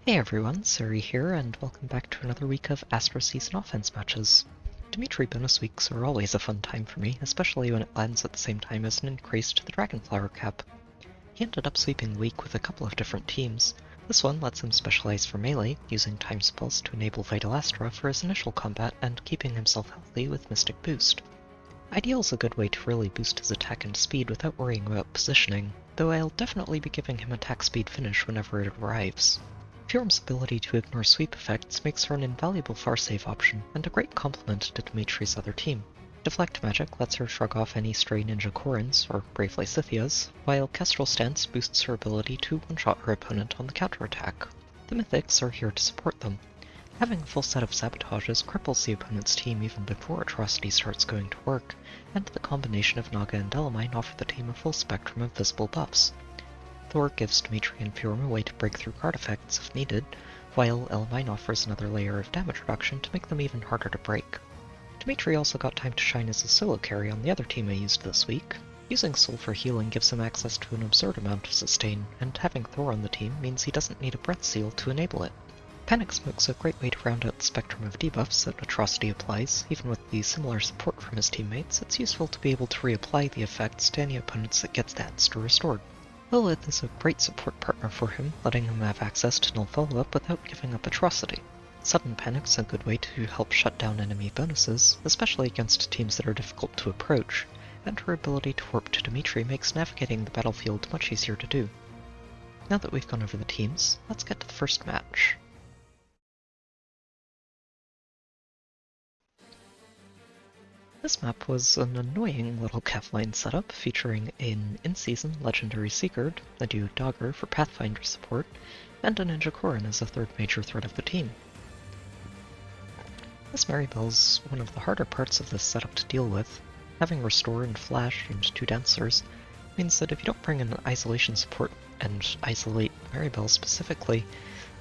Hey everyone, Suri here, and welcome back to another week of Astro Season Offense matches. Dimitri bonus weeks are always a fun time for me, especially when it lands at the same time as an increase to the dragonflower cap. He ended up sweeping the week with a couple of different teams. This one lets him specialize for melee, using time spells to enable Vital Astra for his initial combat and keeping himself healthy with Mystic Boost. Ideal is a good way to really boost his attack and speed without worrying about positioning, though I'll definitely be giving him attack speed finish whenever it arrives. Fjorm's ability to ignore sweep effects makes her an invaluable far-save option, and a great complement to Dimitri's other team. Deflect Magic lets her shrug off any stray Ninja Korins, or Brave Lysithias, while Kestrel Stance boosts her ability to one-shot her opponent on the counterattack. The Mythics are here to support them. Having a full set of sabotages cripples the opponent's team even before Atrocity starts going to work, and the combination of Naga and Elimine offer the team a full spectrum of visible buffs. Thor gives Dimitri and Fjorm a way to break through card effects if needed, while Elimine offers another layer of damage reduction to make them even harder to break. Dimitri also got time to shine as a solo carry on the other team I used this week. Using Soul for healing gives him access to an absurd amount of sustain, and having Thor on the team means he doesn't need a Breath Seal to enable it. Panic Smoke's a great way to round out the spectrum of debuffs that Atrocity applies. Even with the similar support from his teammates, it's useful to be able to reapply the effects to any opponents that gets danced or restored. Lilith is a great support partner for him, letting him have access to null follow-up without giving up Atrocity. Sudden Panic's a good way to help shut down enemy bonuses, especially against teams that are difficult to approach, and her ability to warp to Dimitri makes navigating the battlefield much easier to do. Now that we've gone over the teams, let's get to the first match. This map was an annoying little Kevline setup featuring an in-season Legendary Seeker, a duo Dogger for Pathfinder support, and a Ninja Korin as a third major threat of the team. This Maribel's one of the harder parts of this setup to deal with. Having Restore and Flash and two Dancers means that if you don't bring in Isolation support and isolate Maribel specifically,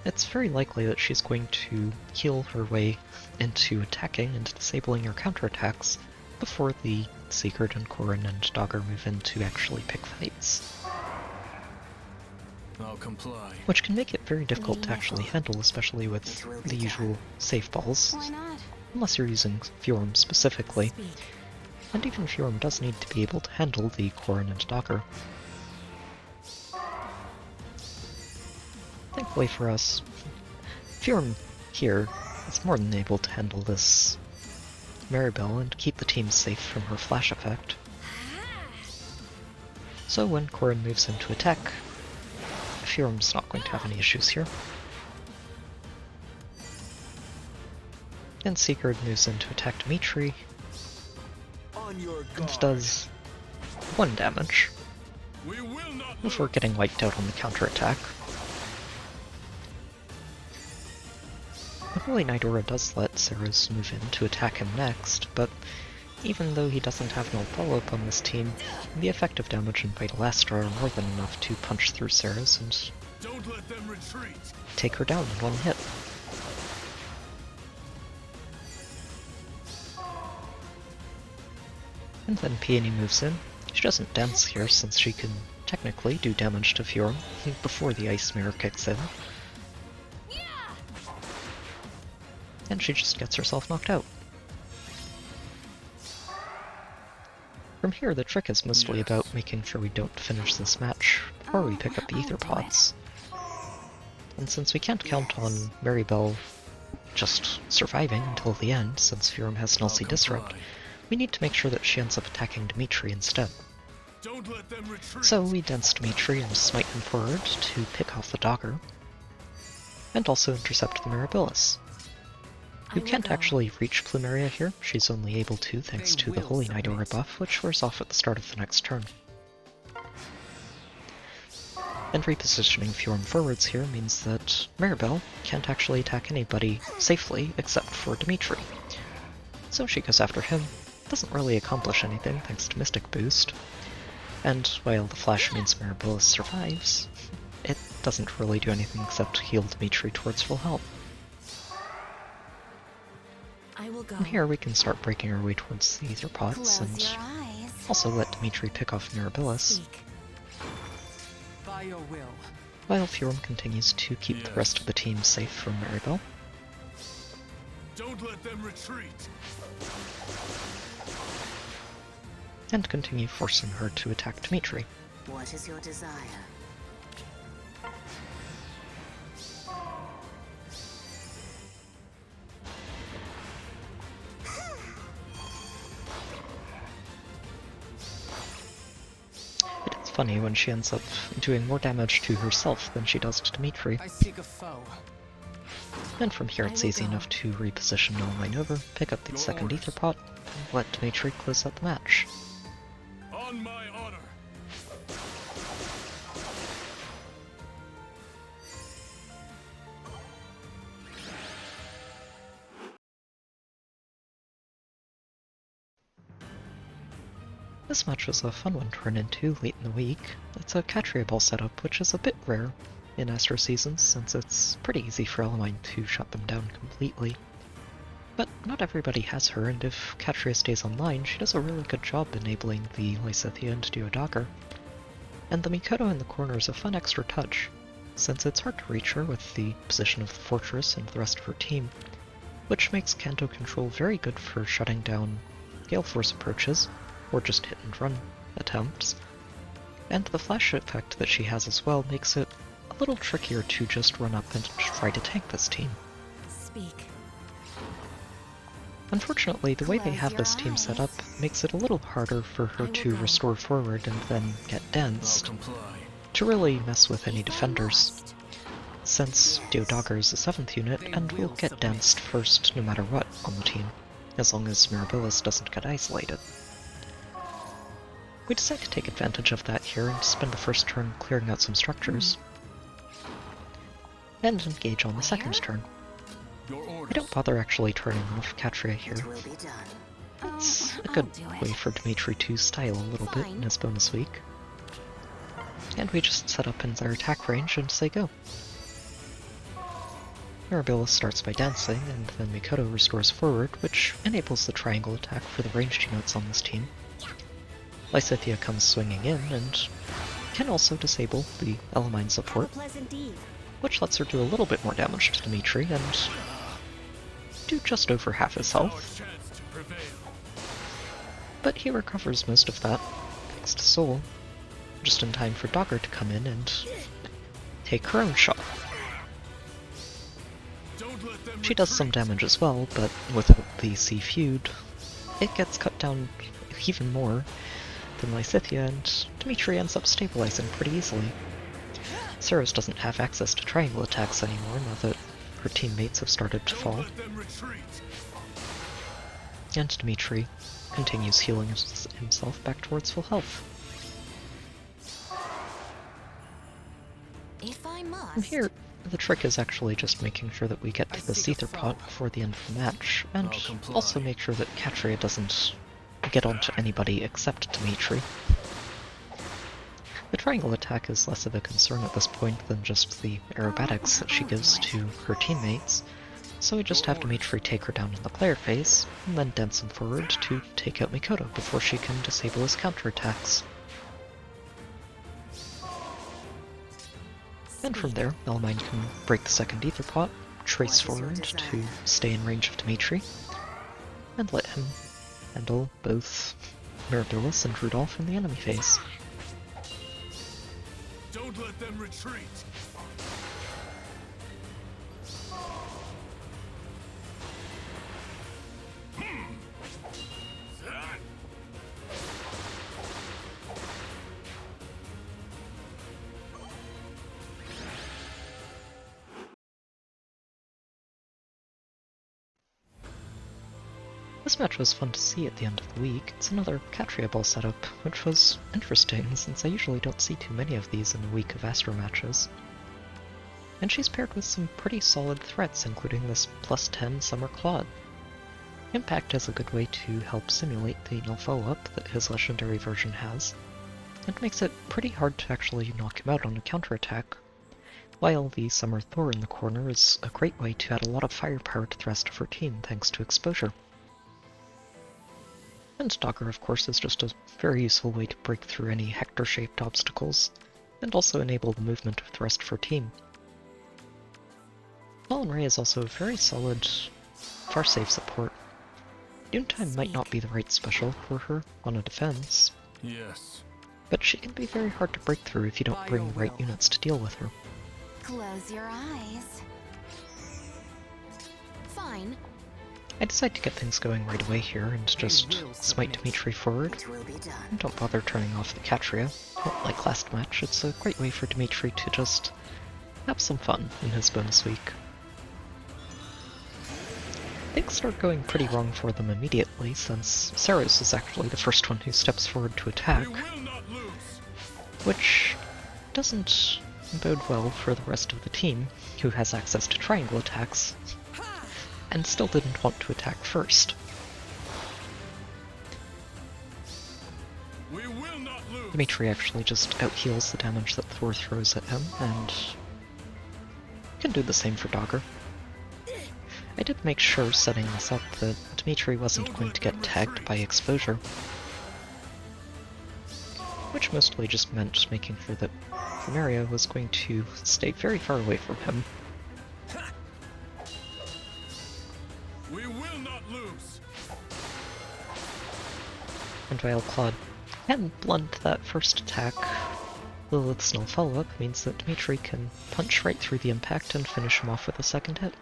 it's very likely that she's going to heal her way into attacking and disabling your counterattacks before the Seeker and Korin and Dogger move in to actually pick fights. I'll comply. Which can make it very difficult to actually handle, especially with the usual safe balls. Why not? Unless you're using Fjorm specifically. Speak. And even Fjorm does need to be able to handle the Korin and Dogger. Thankfully for us, Fjorm here is more than able to handle this Maribel and keep the team safe from her flash effect. So when Korin moves in to attack, Fjorm's not going to have any issues here. And Sigurd moves in to attack Dimitri, and does 1 damage, before getting wiped out on the counterattack. The Holy Nidora does let Ceres move in to attack him next, but even though he doesn't have no follow-up on this team, the effective damage and Vital Astra are more than enough to punch through Ceres and take her down in 1 hit. And then Peony moves in. She doesn't dance here since she can technically do damage to Fjorm before the Ice Mirror kicks in. And she just gets herself knocked out. From here, the trick is mostly about making sure we don't finish this match before we pick up the Aether pots. And since we can't count on Maribel just surviving until the end, since Fjorm has an LC Disrupt, we need to make sure that she ends up attacking Dimitri instead. So we dance Dimitri and smite him forward to pick off the Dogger, and also intercept the Mirabilis. You can't actually reach Plumeria here, she's only able to thanks to the Holy Nidora buff, which wears off at the start of the next turn. And repositioning Fjorm forwards here means that Maribel can't actually attack anybody safely except for Dimitri. So she goes after him, doesn't really accomplish anything thanks to Mystic Boost, and while the flash means Mirabilis survives, it doesn't really do anything except heal Dimitri towards full health. From here we can start breaking our way towards the Aether pots and also let Dimitri pick off Mirabilis. By your will, while Fjorm continues to keep the rest of the team safe from Maribel. Don't let them retreat. And continue forcing her to attack Dimitri. What is your desire? It's funny when she ends up doing more damage to herself than she does to Dimitri. I seek a foe. And from here it's easy enough to reposition Elimine over, pick up the second Aether pot, and let Dimitri close out the match. On my honor. This match was a fun one to run into late in the week. It's a Catria ball setup, which is a bit rare in Astro Seasons, since it's pretty easy for Elimine to shut them down completely. But not everybody has her, and if Catria stays online, she does a really good job enabling the Lysithea into Duodagger. And the Mikoto in the corner is a fun extra touch, since it's hard to reach her with the position of the fortress and the rest of her team, which makes Kanto control very good for shutting down Gale Force approaches, or just hit and run attempts. And the flash effect that she has as well makes it a little trickier to just run up and try to tank this team. Speak. Unfortunately, the way they have this team set up makes it a little harder for her to restore forward and then get danced to really mess with any defenders, since Duodagger is the 7th unit and will get danced first no matter what on the team, as long as Mirabilis doesn't get isolated. We decide to take advantage of that here and spend the first turn clearing out some structures, and engage on the second turn. I don't bother actually turning off Catria here. It's a good way for Dimitri to style a little bit in his bonus week. And we just set up in their attack range and say go. Mirabilis starts by dancing, and then Mikoto restores forward, which enables the triangle attack for the ranged units on this team. Lysithea comes swinging in, and can also disable the Elimine support, which lets her do a little bit more damage to Dimitri, and do just over half his health. But he recovers most of that, thanks to Soul, just in time for Dagger to come in and take her own shot. She does some damage as well, but without the C feud, it gets cut down even more than Lysithea, and Dimitri ends up stabilizing pretty easily. Ceres doesn't have access to triangle attacks anymore now that her teammates have started to fall. And Dimitri continues healing himself back towards full health. If I must. And here, the trick is actually just making sure that we get to the Aether pot before the end of the match, and also make sure that Catria doesn't get onto anybody except Dimitri. The triangle attack is less of a concern at this point than just the aerobatics that she gives to her teammates, so we just have Dimitri take her down in the player phase, and then dance him forward to take out Mikoto before she can disable his counterattacks. And from there, Elimine can break the second Aether pot, trace forward to stay in range of Dimitri, and let him handle both Mirabilis and Rudolph in the enemy phase. Don't let them retreat. This match was fun to see at the end of the week. It's another Catria ball setup, which was interesting since I usually don't see too many of these in a week of Astro matches. And she's paired with some pretty solid threats, including this plus 10 Summer Claude. Impact is a good way to help simulate the null follow-up that his legendary version has, and makes it pretty hard to actually knock him out on a counterattack, while the Summer Thor in the corner is a great way to add a lot of firepower to the rest of her team thanks to exposure. And Dagger, of course, is just a very useful way to break through any Hector-shaped obstacles, and also enable the movement of the rest of her team. Fallen Ray is also a very solid far-save support. Noontime might not be the right special for her on a defense, Yes. but she can be very hard to break through if you don't bring the right units to deal with her. Close your eyes. Fine. I decide to get things going right away here and just smite Dimitri forward. It will be done. And don't bother turning off the Catria. Not like last match, it's a great way for Dimitri to just have some fun in his bonus week. Things start going pretty wrong for them immediately, since Saros is actually the first one who steps forward to attack, We will not lose. which doesn't bode well for the rest of the team, who has access to triangle attacks, and still didn't want to attack first. We will not lose. Dimitri actually just out-heals the damage that Thor throws at him, and can do the same for Dogger. I did make sure, setting this up, that Dimitri wasn't going to get tagged by exposure, which mostly just meant making sure that Primaria was going to stay very far away from him. We will not lose. And while Claude can blunt that first attack, Lilith's null follow-up means that Dimitri can punch right through the impact and finish him off with a second hit.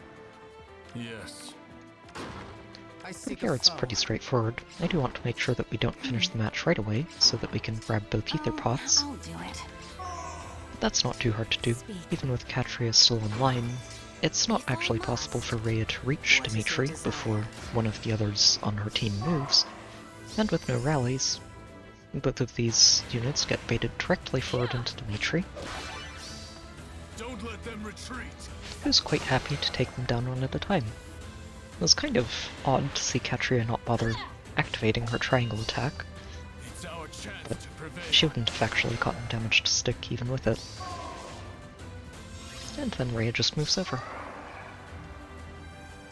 Yes. From here it's pretty straightforward. I do want to make sure that we don't finish the match right away, so that we can grab both Aether pots. I'll do it. But that's not too hard to do. Even with Catria still online, it's not actually possible for Rhea to reach Dimitri before one of the others on her team moves, and with no rallies, both of these units get baited directly forward into Dimitri, Don't let them retreat. who's quite happy to take them down one at a time. It was kind of odd to see Catria not bother activating her triangle attack, It's our chance but to prevail. she wouldn't have actually gotten damage to stick even with it. And then Rhea just moves over,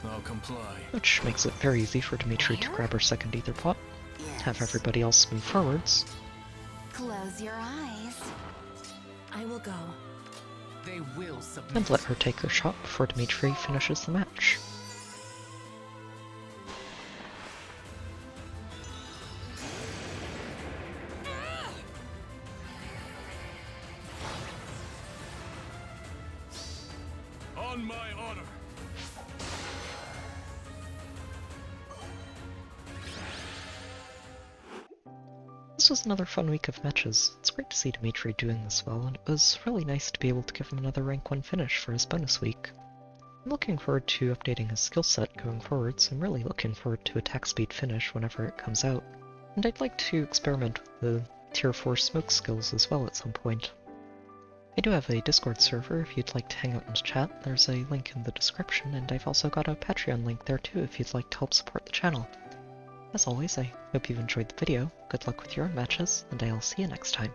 I'll comply. which makes it very easy for Dimitri to grab her second Aether pot, have Yes. everybody else move forwards, Close your eyes. I will go. They will submit. and let her take her shot before Dimitri finishes the match. On my honor. This was another fun week of matches. It's great to see Dimitri doing this well, and it was really nice to be able to give him another rank 1 finish for his bonus week. I'm looking forward to updating his skill set going forward, so I'm really looking forward to attack speed finish whenever it comes out. And I'd like to experiment with the tier 4 smoke skills as well at some point. I do have a Discord server if you'd like to hang out and chat. There's a link in the description, and I've also got a Patreon link there too if you'd like to help support the channel. As always, I hope you've enjoyed the video, good luck with your own matches, and I'll see you next time.